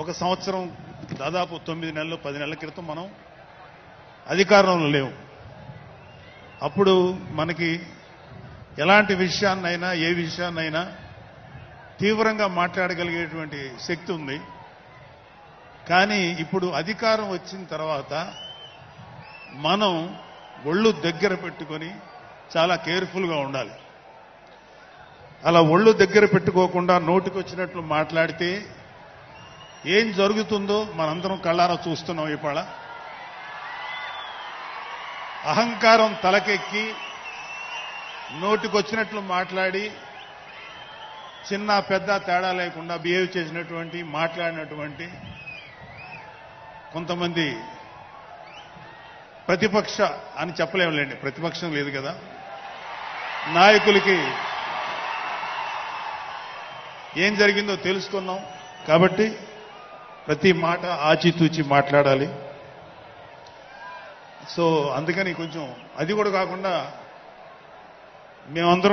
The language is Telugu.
ఒక సంవత్సరం దాదాపు 9 నెలలు 10 నెలల క్రితం మనం అధికారంలో లేవు. అప్పుడు మనకి ఎలాంటి విషయాన్నైనా ఏ విషయాన్నైనా తీవ్రంగా మాట్లాడగలిగేటువంటి శక్తి ఉంది. కానీ ఇప్పుడు అధికారం వచ్చిన తర్వాత మనం ఒళ్ళు దగ్గర పెట్టుకొని చాలా కేర్ఫుల్గా ఉండాలి. అలా ఒళ్ళు దగ్గర పెట్టుకోకుండా నోటికొచ్చినట్లు మాట్లాడితే ఏం జరుగుతుందో మనందరం కళ్ళారా చూస్తున్నాం. ఇవాళ అహంకారం తలకెక్కి నోటికొచ్చినట్లు మాట్లాడి చిన్న పెద్ద తేడా లేకుండా బిహేవ్ చేసినటువంటి మాట్లాడినటువంటి కొంతమంది ప్రతిపక్ష అని చెప్పలేములేండి, ప్రతిపక్షం లేదు కదా, నాయకులకి ఏం జరిగిందో తెలుసుకున్నాం. కాబట్టి ప్రతి మాట ఆచితూచి మాట్లాడాలి. సో అందుకని కొంచెం అది కూడా కాకుండా మేమందరం